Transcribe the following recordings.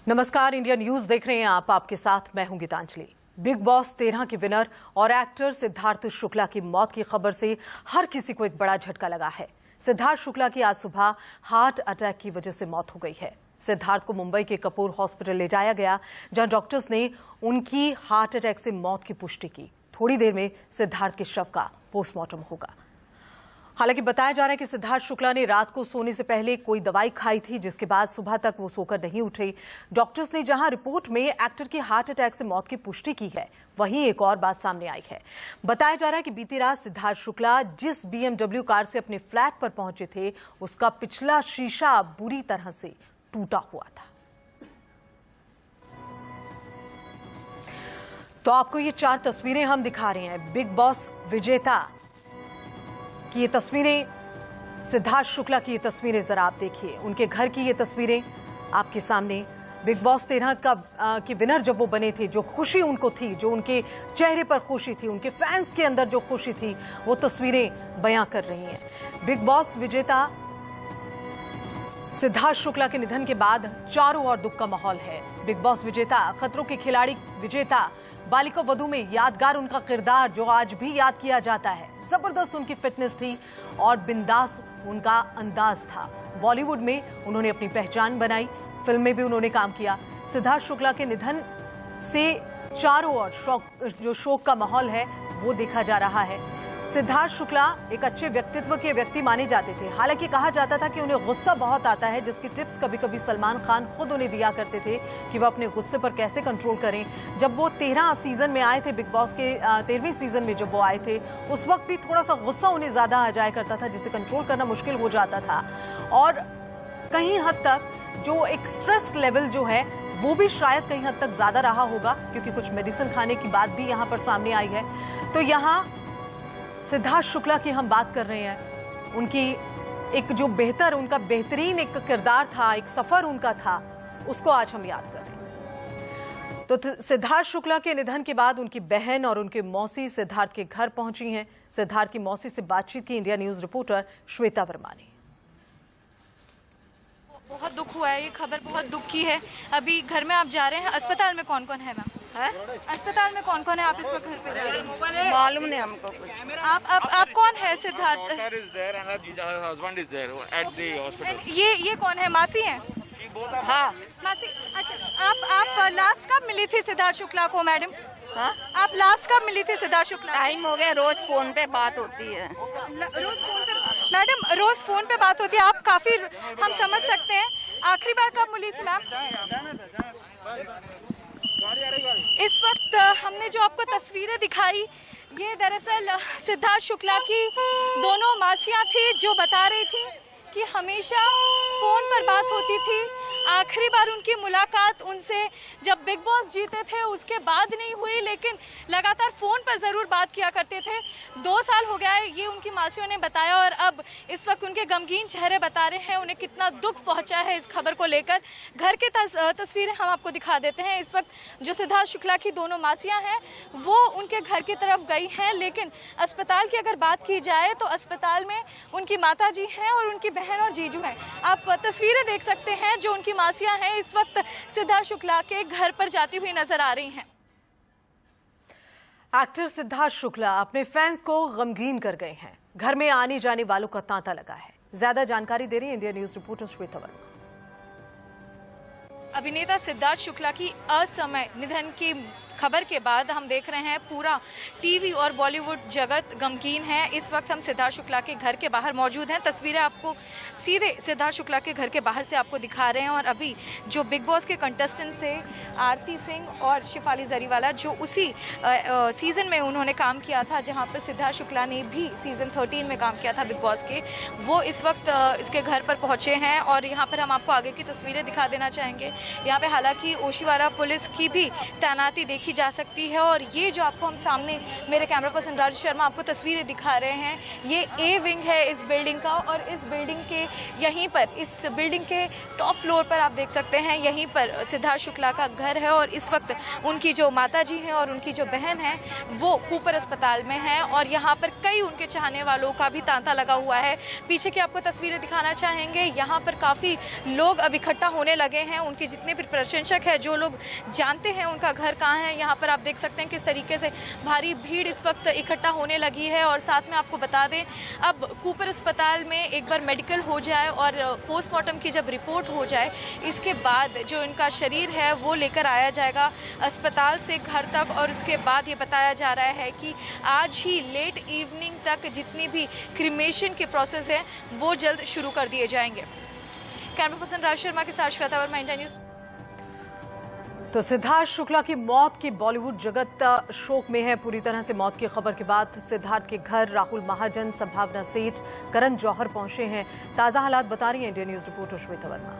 नमस्कार, India news देख रहे हैं आप। आपके साथ मैं हूं गीतांजलि। बिग बॉस 13 के विनर और एक्टर सिद्धार्थ शुक्ला की मौत की खबर से हर किसी को एक बड़ा झटका लगा है। सिद्धार्थ शुक्ला की आज सुबह हार्ट अटैक की वजह से मौत हो गई है। सिद्धार्थ को मुंबई के कपूर हॉस्पिटल ले जाया गया, जहां डॉक्टर्स ने उनकी हार्ट अटैक से मौत की पुष्टि की। थोड़ी देर में सिद्धार्थ के शव का पोस्टमार्टम होगा। हालांकि बताया जा रहा है कि सिद्धार्थ शुक्ला ने रात को सोने से पहले कोई दवाई खाई थी, जिसके बाद सुबह तक वो सोकर नहीं उठे। डॉक्टर्स ने जहां रिपोर्ट में एक्टर की हार्ट अटैक से मौत की पुष्टि की है, वहीं एक और बात सामने आई है। बताया जा रहा है कि बीती रात सिद्धार्थ शुक्ला जिस BMW कार से अपने फ्लैट पर पहुंचे थे, उसका पिछला शीशा बुरी तरह से टूटा हुआ था। तो आपको ये 4 तस्वीरें हम दिखा रहे हैं। बिग बॉस विजेता की ये तस्वीरें, सिद्धार्थ शुक्ला की ये तस्वीरें जरा आप देखिए। उनके घर की ये तस्वीरें आपके सामने। बिग बॉस 13 के विनर जब वो बने थे, जो खुशी उनको थी, जो उनके चेहरे पर खुशी थी, उनके फैंस के अंदर जो खुशी थी, वो तस्वीरें बयां कर रही हैं। बिग बॉस विजेता सिद्धार्थ शुक्ला के निधन के बाद चारों ओर दुख का माहौल है। बिग बॉस विजेता, खतरों के खिलाड़ी विजेता, बालिका वधू में यादगार उनका किरदार जो आज भी याद किया जाता है। जबरदस्त उनकी फिटनेस थी और बिंदास उनका अंदाज था। बॉलीवुड में उन्होंने अपनी पहचान बनाई, फिल्म में भी उन्होंने काम किया। सिद्धार्थ शुक्ला के निधन से चारों ओर शोक का माहौल है, वो देखा जा रहा है। सिद्धार्थ शुक्ला एक अच्छे व्यक्तित्व के व्यक्ति माने जाते थे। हालांकि कहा जाता था कि उन्हें गुस्सा बहुत आता है, जिसकी टिप्स कभी कभी सलमान खान खुद उन्हें दिया करते थे कि वो अपने गुस्से पर कैसे कंट्रोल करें। जब वो 13 सीजन में आए थे, बिग बॉस के 13वें सीजन में जब वो आए थे, उस वक्त भी थोड़ा सा गुस्सा उन्हें ज्यादा आ जाया करता था, जिसे कंट्रोल करना मुश्किल हो जाता था। और कहीं हद तक जो एक स्ट्रेस लेवल जो है, वो भी शायद कहीं हद तक ज्यादा रहा होगा, क्योंकि कुछ मेडिसिन खाने की बात भी यहाँ पर सामने आई है। तो यहाँ सिद्धार्थ शुक्ला की हम बात कर रहे हैं। उनकी एक जो उनका बेहतरीन एक किरदार था, एक सफर उनका था, उसको आज हम याद कर रहे हैं। तो सिद्धार्थ शुक्ला के निधन के बाद उनकी बहन और उनके मौसी सिद्धार्थ के घर पहुंची हैं। सिद्धार्थ की मौसी से बातचीत की India news reporter Shweta Verma ने। बहुत दुख हुआ है, ये खबर बहुत दुख की है। अभी घर में आप जा रहे हैं, अस्पताल में कौन कौन है मैम? अस्पताल में कौन कौन है? आप इस वक्त घर पे? मालूम नहीं हमको कुछ। आप कौन है? सिद्धार्थ। ये कौन है? मासी हैं? हाँ मासी। अच्छा, आप लास्ट कब मिली थी सिद्धार्थ शुक्ला को मैडम? हाँ, आप लास्ट कब मिली थी सिद्धार्थ शुक्ला? टाइम हो गया, रोज फोन पे बात होती है। रोज फोन पे मैडम, रोज फोन पे बात होती है। आप काफी, हम समझ सकते हैं। आखिरी बार कब मिली थी मैम? इस वक्त हमने जो आपको तस्वीरें दिखाई, ये दरअसल सिद्धार्थ शुक्ला की दोनों मासियां थी, जो बता रही थी कि हमेशा फोन पर बात होती थी। आखिरी बार उनकी मुलाकात उनसे जब बिग बॉस जीते थे, उसके बाद नहीं हुई, लेकिन लगातार फोन पर जरूर बात किया करते थे। 2 साल हो गया है, ये उनकी मासियों ने बताया। और अब इस वक्त उनके गमगीन चेहरे बता रहे हैं उन्हें कितना दुख पहुंचा है इस खबर को लेकर। घर की तस्वीरें हम आपको दिखा देते हैं। इस वक्त जो सिद्धार्थ शुक्ला की दोनों मासियां हैं, वो उनके घर की तरफ गई हैं, लेकिन अस्पताल की अगर बात की जाए तो अस्पताल में उनकी माता जी हैं और उनकी बहन और जीजू हैं। आप तस्वीरें देख सकते हैं, जो उनकी मासियां हैं इस वक्त सिद्धार्थ शुक्ला के घर पर जाती हुई नजर आ रही हैं। एक्टर सिद्धार्थ शुक्ला अपने फैंस को गमगीन कर गए हैं। घर में आने जाने वालों का तांता लगा है। ज्यादा जानकारी दे रही है India news reporter Shweta Verma. अभिनेता सिद्धार्थ शुक्ला की असमय निधन की खबर के बाद हम देख रहे हैं पूरा टीवी और बॉलीवुड जगत गमगीन है। इस वक्त हम सिद्धार्थ शुक्ला के घर के बाहर मौजूद हैं। तस्वीरें आपको सीधे सिद्धार्थ शुक्ला के घर के बाहर से आपको दिखा रहे हैं। और अभी जो बिग बॉस के कंटेस्टेंट थे, आरती सिंह और शिफाली जरीवाला, जो उसी सीजन में उन्होंने काम किया था जहां पर सिद्धार्थ शुक्ला ने भी सीजन 13 में काम किया था बिग बॉस के, वो इस वक्त इसके घर पर पहुंचे हैं। और यहाँ पर हम आपको आगे की तस्वीरें दिखा देना चाहेंगे। यहाँ पे हालांकि ओशीवारा पुलिस की भी तैनाती देखी देखी जा सकती है। और ये जो आपको हम सामने मेरे कैमरा पर्सन राजू शर्मा आपको तस्वीरें दिखा रहे हैं, ये ए विंग है इस बिल्डिंग का। और इस बिल्डिंग के यहीं पर, इस बिल्डिंग के टॉप फ्लोर पर आप देख सकते हैं, यहीं पर सिद्धार्थ शुक्ला का घर है। और इस वक्त उनकी जो माताजी हैं और उनकी जो बहन है वो कूपर अस्पताल में है। और यहाँ पर कई उनके चाहने वालों का भी तांता लगा हुआ है। पीछे की आपको तस्वीरें दिखाना चाहेंगे, यहाँ पर काफ़ी लोग अब इकट्ठा होने लगे हैं। उनके जितने भी प्रशंसक हैं, जो लोग जानते हैं उनका घर कहाँ है, यहाँ पर आप देख सकते हैं किस तरीके से भारी भीड़ इस वक्त इकट्ठा होने लगी है। और साथ में आपको बता दें, अब कूपर अस्पताल में एक बार मेडिकल हो जाए और पोस्टमार्टम की जब रिपोर्ट हो जाए, इसके बाद जो इनका शरीर है वो लेकर आया जाएगा अस्पताल से घर तक। और उसके बाद ये बताया जा रहा है कि आज ही लेट इवनिंग तक जितनी भी क्रीमेशन के प्रोसेस है वो जल्द शुरू कर दिए जाएंगे। कैमरा पर्सन राज शर्मा के साथ श्वेता वर्मा, इंडिया न्यूज़। तो सिद्धार्थ शुक्ला की मौत की बॉलीवुड जगत शोक में है। पूरी तरह से मौत की खबर के बाद सिद्धार्थ के घर राहुल महाजन, संभावना सेठ, करण जौहर पहुंचे हैं। ताजा हालात बता रही है India news reporter Shweta Verma.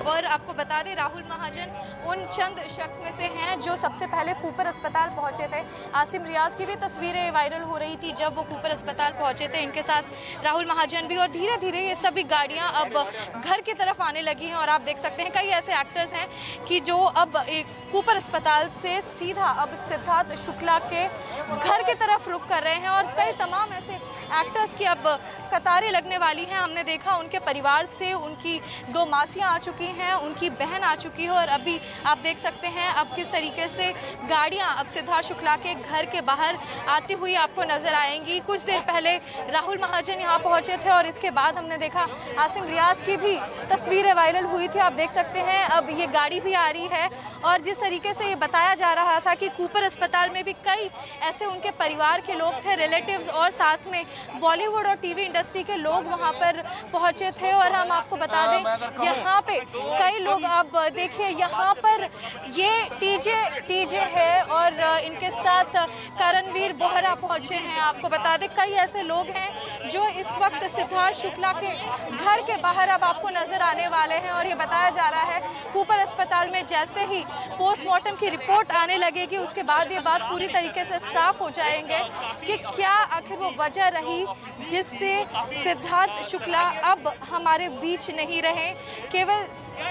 और आपको बता दें, राहुल महाजन उन चंद शख्स में से हैं जो सबसे पहले कूपर अस्पताल पहुंचे थे। आसिम रियाज की भी तस्वीरें वायरल हो रही थी जब वो कूपर अस्पताल पहुंचे थे, इनके साथ राहुल महाजन भी। और धीरे धीरे ये सभी गाड़ियां अब घर की तरफ आने लगी हैं। और आप देख सकते हैं कई ऐसे एक्टर्स हैं कि जो अब कूपर अस्पताल से सीधा अब सिद्धार्थ शुक्ला के घर की तरफ रुख कर रहे हैं। और कई तमाम ऐसे एक्टर्स की अब कतारें लगने वाली हैं। हमने देखा उनके परिवार से उनकी 2 मासियां आ चुकी हैं, उनकी बहन आ चुकी है। और अभी आप देख सकते हैं अब किस तरीके से गाड़ियां अब सिद्धार्थ शुक्ला के घर के बाहर आती हुई आपको नजर आएंगी। कुछ देर पहले राहुल महाजन यहां पहुंचे थे और इसके बाद हमने देखा आसिम रियाज की भी तस्वीरें वायरल हुई थी। आप देख सकते हैं अब ये गाड़ी भी आ रही है। और जिस तरीके से ये बताया जा रहा था कि कूपर अस्पताल में भी कई ऐसे उनके परिवार के लोग थे, रिलेटिव्स, और साथ में बॉलीवुड और टीवी इंडस्ट्री के लोग वहां पर पहुंचे थे। और हम आपको बता दें, यहाँ पे कई लोग, अब देखिए यहाँ पर ये टीजे है और इनके साथ करणवीर बोहरा पहुंचे हैं। आपको बता दें कई ऐसे लोग हैं जो इस वक्त सिद्धार्थ शुक्ला के घर के बाहर अब आपको नजर आने वाले हैं। और ये बताया जा रहा है कूपर अस्पताल में जैसे ही पोस्टमार्टम की रिपोर्ट आने लगेगी उसके बाद ये बात पूरी तरीके से साफ हो जाएंगे कि क्या आखिर वो वजह रही जिससे सिद्धार्थ शुक्ला अब हमारे बीच नहीं रहे। केवल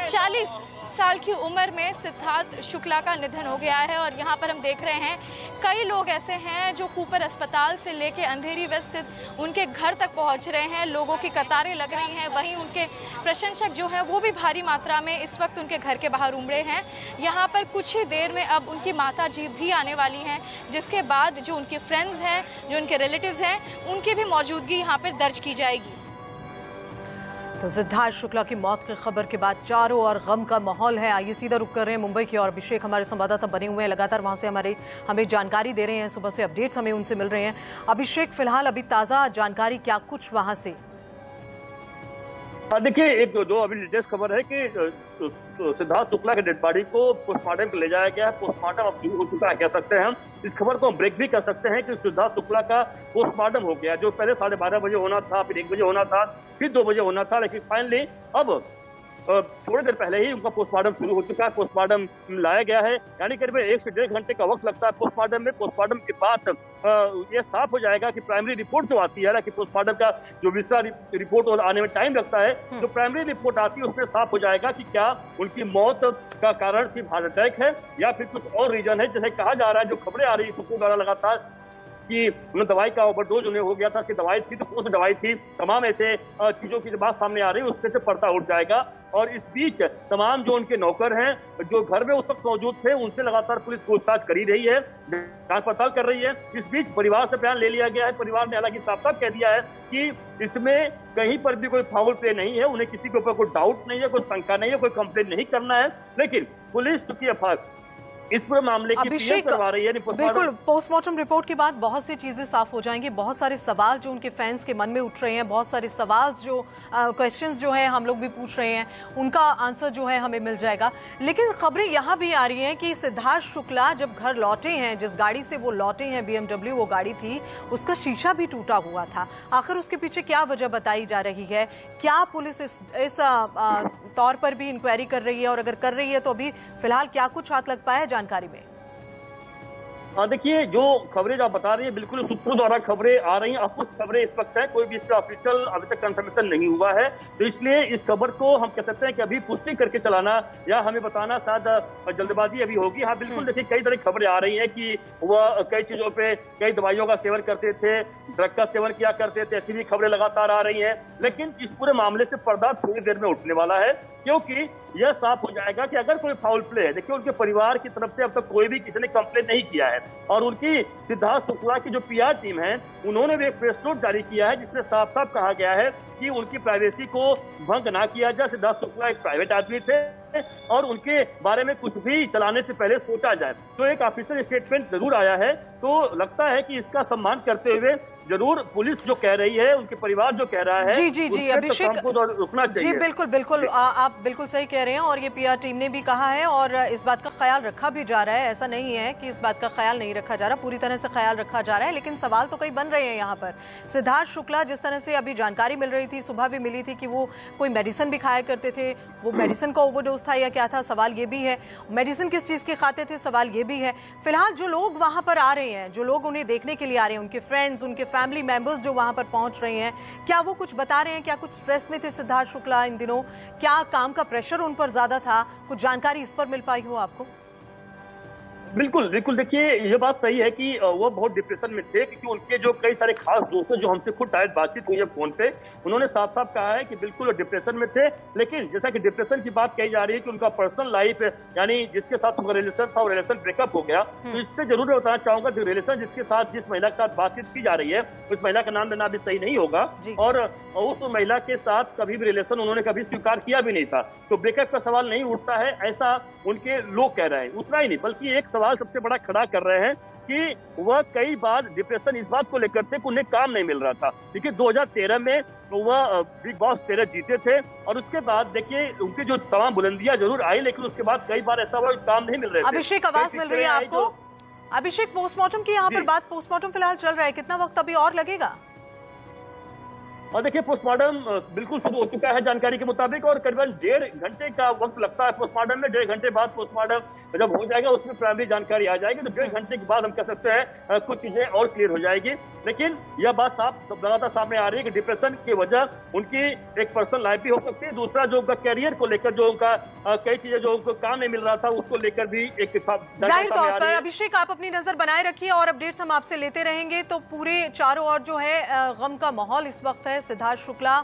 40 साल की उम्र में सिद्धार्थ शुक्ला का निधन हो गया है। और यहाँ पर हम देख रहे हैं कई लोग ऐसे हैं जो कूपर अस्पताल से लेके अंधेरी वेस्ट स्थित उनके घर तक पहुँच रहे हैं। लोगों की कतारें लग रही हैं। वहीं उनके प्रशंसक जो हैं वो भी भारी मात्रा में इस वक्त उनके घर के बाहर उमड़े हैं। यहाँ पर कुछ ही देर में अब उनकी माता जी भी आने वाली हैं, जिसके बाद जो उनके फ्रेंड्स हैं, जो उनके रिलेटिव्स हैं, उनकी भी मौजूदगी यहाँ पर दर्ज की जाएगी। तो सिद्धार्थ शुक्ला की मौत की खबर के बाद चारों ओर गम का माहौल है। आइए सीधा रुक कर रहे हैं मुंबई की ओर। अभिषेक हमारे संवाददाता बने हुए हैं, लगातार वहां से हमें जानकारी दे रहे हैं। सुबह से अपडेट्स हमें उनसे मिल रहे हैं। अभिषेक, फिलहाल अभी ताजा जानकारी क्या कुछ वहां से? देखिए, एक दो अभी लेटेस्ट खबर है कि सिद्धार्थ शुक्ला के डेड बॉडी को पोस्टमार्टम के ले जाया गया है। पोस्टमार्टम अब शुरू हो चुका है, कह सकते हैं हम। इस खबर को हम ब्रेक भी कर सकते हैं कि सिद्धार्थ शुक्ला का पोस्टमार्टम हो गया, जो पहले 12:30 बजे होना था, फिर 1 बजे होना था, फिर 2 बजे होना था, लेकिन फाइनली अब थोड़ी देर पहले ही उनका पोस्टमार्टम शुरू हो चुका है। पोस्टमार्टम लाया गया है, यानी करीब 1 से 1.5 घंटे का वक्त लगता है पोस्टमार्टम में। पोस्टमार्टम के बाद ये साफ हो जाएगा कि प्राइमरी रिपोर्ट जो आती है ना, कि पोस्टमार्टम का जो विस्तार रिपोर्ट आने में टाइम लगता है, जो प्राइमरी रिपोर्ट आती है उसमें साफ हो जाएगा कि क्या उनकी मौत का कारण सिर्फ हार्ट अटैक है या फिर कुछ और रीजन है। जैसे कहा जा रहा है, जो खबरें आ रही है सूत्रों द्वारा लगातार, कि उन्हें दवाई का ओवरडोज उन्हें हो गया था, कि दवाई थी तो कौन सी दवाई थी, तमाम ऐसे चीजों की बात सामने आ रही है, उससे से पर्दा उठ जाएगा। और इस बीच तमाम जो उनके नौकर हैं, जो घर में उस वक्त मौजूद थे, उनसे लगातार पुलिस पूछताछ कर ही रही है, जांच पड़ताल कर रही है। इस बीच परिवार से बयान ले लिया गया है। परिवार ने हालांकि साफ साफ कह दिया है कि इसमें कहीं पर भी कोई फाउल प्ले नहीं है, उन्हें किसी के ऊपर कोई डाउट नहीं है, कोई शंका नहीं है, कोई कंप्लेन नहीं करना है। लेकिन पुलिस चूंकि इस पूरे मामले की अभिषेक, करवा रही है। बिल्कुल पोस्टमार्टम रिपोर्ट के बाद बहुत सी चीजें साफ हो जाएंगी, बहुत सारे सवाल जो उनके फैंस के मन में उठ रहे हैं, बहुत सारे सवाल जो क्वेश्चंस जो हैं हम लोग भी पूछ रहे हैं, उनका आंसर जो है हमें मिल जाएगा। लेकिन खबरें यहाँ भी आ रही हैं कि सिद्धार्थ शुक्ला जब घर लौटे हैं, जिस गाड़ी से वो लौटे हैं, BMW वो गाड़ी थी, उसका शीशा भी टूटा हुआ था। आखिर उसके पीछे क्या वजह बताई जा रही है? क्या पुलिस इस तौर पर भी इंक्वायरी कर रही है, और अगर कर रही है तो अभी फिलहाल क्या कुछ हाथ लग पाया है जानकारी में? देखिए, जो खबरें जो आप बता रही है बिल्कुल सूत्रों द्वारा खबरें आ रही हैं। अब कुछ खबरें इस वक्त है, कोई भी इसका ऑफिशियल अभी तक कंफर्मेशन नहीं हुआ है, तो इसलिए इस खबर को हम कह सकते हैं कि अभी पुष्टि करके चलाना या हमें बताना शायद जल्दबाजी अभी होगी। हाँ बिल्कुल, देखिए कई तरह की खबरें आ रही हैं कि वह कई चीजों पे, कई दवाइयों का सेवन करते थे, ड्रग का सेवन किया करते थे, ऐसी भी खबरें लगातार आ रही हैं। लेकिन इस पूरे मामले से पर्दा थोड़ी देर में उठने वाला है, क्योंकि यह साफ हो जाएगा कि अगर कोई फाउल प्ले है। देखिए, उनके परिवार की तरफ से अब तक कोई भी किसी ने कंप्लेन नहीं किया है, और उनकी सिद्धार्थ शुक्ला की जो PR टीम है, उन्होंने भी एक प्रेस नोट जारी किया है जिसमें साफ साफ कहा गया है कि उनकी प्राइवेसी को भंग ना किया जाए। सिद्धार्थ शुक्ला एक प्राइवेट आदमी थे और उनके बारे में कुछ भी चलाने से पहले सोचा जाए। तो एक ऑफिशियल स्टेटमेंट जरूर आया है, तो लगता है कि इसका सम्मान करते हुए जरूर पुलिस जो कह रही है, उनके परिवार जो कह रहा है, जी अभिषेक, रुकना चाहिए। जी बिल्कुल आप बिल्कुल सही कह रहे हैं, और ये PR टीम ने भी कहा है और इस बात का ख्याल रखा भी जा रहा है। ऐसा नहीं है कि इस बात का ख्याल नहीं रखा जा रहा, पूरी तरह से ख्याल रखा जा रहा है। लेकिन सवाल तो कई बन रहे हैं यहाँ पर। सिद्धार्थ शुक्ला, जिस तरह से अभी जानकारी मिल रही थी, सुबह भी मिली थी कि वो कोई मेडिसिन भी खाया करते थे, वो मेडिसिन का ओवरडोज था या क्या था, सवाल ये भी है। मेडिसिन किस चीज के खाते थे, सवाल ये भी है। फिलहाल जो लोग वहां पर आ रहे हैं, जो लोग उन्हें देखने के लिए आ रहे हैं, उनके फ्रेंड्स, उनके फैमिली मेंबर्स जो वहां पर पहुंच रहे हैं, क्या वो कुछ बता रहे हैं? क्या कुछ स्ट्रेस में थे सिद्धार्थ शुक्ला इन दिनों? क्या काम का प्रेशर उन पर ज्यादा था? कुछ जानकारी इस पर मिल पाई हो आपको? बिल्कुल, देखिए ये बात सही है कि वो बहुत डिप्रेशन में थे, क्योंकि उनके जो कई सारे खास दोस्त हैं जो हमसे खुद डायरेक्ट बातचीत हुई है फोन पे, उन्होंने साफ साफ कहा है कि बिल्कुल वो डिप्रेशन में थे। लेकिन जैसा कि डिप्रेशन की बात कही जा रही है कि उनका पर्सनल लाइफ, यानी जिसके साथ उनका रिलेशन था, वो रिलेशन ब्रेकअप हो गया। तो इस पे जरूर बताना चाहूंगा कि रिलेशन जिसके साथ, जिस महिला के साथ बातचीत की जा रही है, उस महिला का नाम लेना भी सही नहीं होगा, और उस महिला के साथ कभी भी रिलेशन उन्होंने कभी स्वीकार किया भी नहीं था। तो ब्रेकअप का सवाल नहीं उठता है, ऐसा उनके लोग कह रहे हैं। उतना ही नहीं, बल्कि एक सवाल सबसे बड़ा खड़ा कर रहे हैं कि वह कई बार डिप्रेशन इस बात को लेकर थे कि उन्हें काम नहीं मिल रहा था। देखिए 2013 में वह बिग बॉस 13 जीते थे, और उसके बाद देखिए उनकी जो तमाम बुलंदियां जरूर आई, लेकिन उसके बाद कई बार ऐसा हुआ काम नहीं मिल रहे थे। अभिषेक, आवाज मिल रही है आपको? अभिषेक, पोस्टमार्टम की यहाँ पर बात, पोस्टमार्टम फिलहाल चल रहा है, कितना वक्त अभी और लगेगा? और देखिए पोस्टमार्टम बिल्कुल शुरू हो चुका है जानकारी के मुताबिक, और करीबन 1.5 घंटे का वक्त लगता है पोस्टमार्टम में। 1.5 घंटे बाद पोस्टमार्टम जब हो जाएगा, उसमें प्राइमरी जानकारी आ जाएगी, तो 1.5 घंटे के बाद हम कह सकते हैं कुछ चीजें और क्लियर हो जाएगी। लेकिन यह बात साफ लगातार सामने आ रही है कि डिप्रेशन की वजह उनकी एक पर्सनल लाइफ भी हो सकती है, दूसरा जो उनका कैरियर को लेकर, जो उनका कई चीजें जो उनको काम नहीं मिल रहा था, उसको लेकर भी एक जाहिर तौर पर। अभिषेक, आप अपनी नजर बनाए रखिए और अपडेट्स हम आपसे लेते रहेंगे। तो पूरे चारों ओर जो है गम का माहौल इस वक्त है। सिद्धार्थ शुक्ला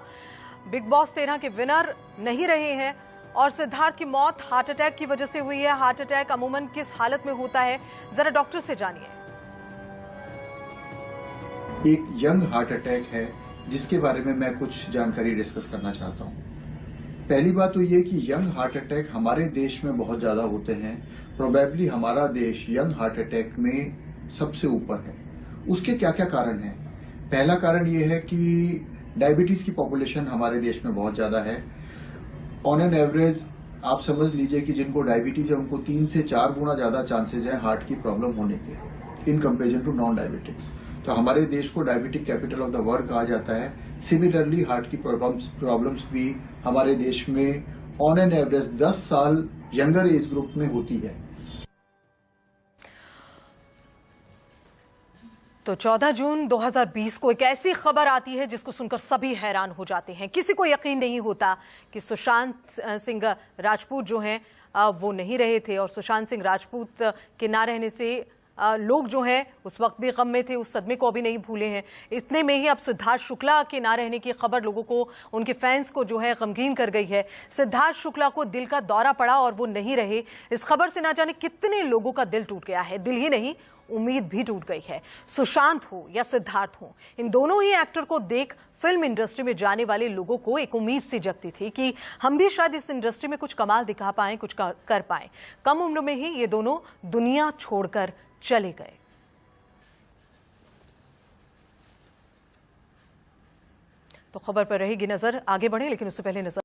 बिग बॉस 13 के विनर नहीं रहे हैं, और सिद्धार्थ की मौत हार्ट अटैक की वजह से हुई है। हार्ट अटैक अमूमन किस हालत में होता है, जरा डॉक्टर से जानिए। एक यंग हार्ट अटैक है जिसके बारे में मैं कुछ जानकारी डिस्कस करना चाहता हूं। पहली बात तो ये कि यंग हार्ट अटैक हमारे देश में बहुत ज्यादा होते हैं। प्रोबेबली हमारा देश यंग हार्ट अटैक में सबसे ऊपर है। उसके क्या क्या कारण हैं? पहला कारण ये है कि डायबिटीज की पॉपुलेशन हमारे देश में बहुत ज्यादा है। ऑन एन एवरेज आप समझ लीजिए कि जिनको डायबिटीज है उनको 3 से 4 गुना ज्यादा चांसेज है हार्ट की प्रॉब्लम होने के in comparison to non diabetics. तो हमारे देश को diabetic capital of the world कहा जाता है। सिमिलरली हार्ट की प्रॉब्लम्स भी हमारे देश में ऑन एन एवरेज 10 साल यंगर एज ग्रुप में होती है। तो 14 जून 2020 को एक ऐसी खबर आती है जिसको सुनकर सभी हैरान हो जाते हैं। किसी को यकीन नहीं होता कि सुशांत सिंह राजपूत जो हैं वो नहीं रहे थे, और सुशांत सिंह राजपूत के ना रहने से लोग जो हैं उस वक्त भी गम में थे, उस सदमे को अभी नहीं भूले हैं। इतने में ही अब सिद्धार्थ शुक्ला के ना रहने की खबर लोगों को, उनके फैंस को जो है गमगीन कर गई है। सिद्धार्थ शुक्ला को दिल का दौरा पड़ा और वो नहीं रहे। इस खबर से ना जाने कितने लोगों का दिल टूट गया है। दिल ही नहीं, उम्मीद भी टूट गई है। सुशांत हो या सिद्धार्थ हो, इन दोनों ही एक्टर को देख फिल्म इंडस्ट्री में जाने वाले लोगों को एक उम्मीद सी जगती थी कि हम भी शायद इस इंडस्ट्री में कुछ कमाल दिखा पाएं, कुछ कर पाएं। कम उम्र में ही ये दोनों दुनिया छोड़कर चले गए। तो खबर पर रहेगी नजर, आगे बढ़े लेकिन उससे पहले नजर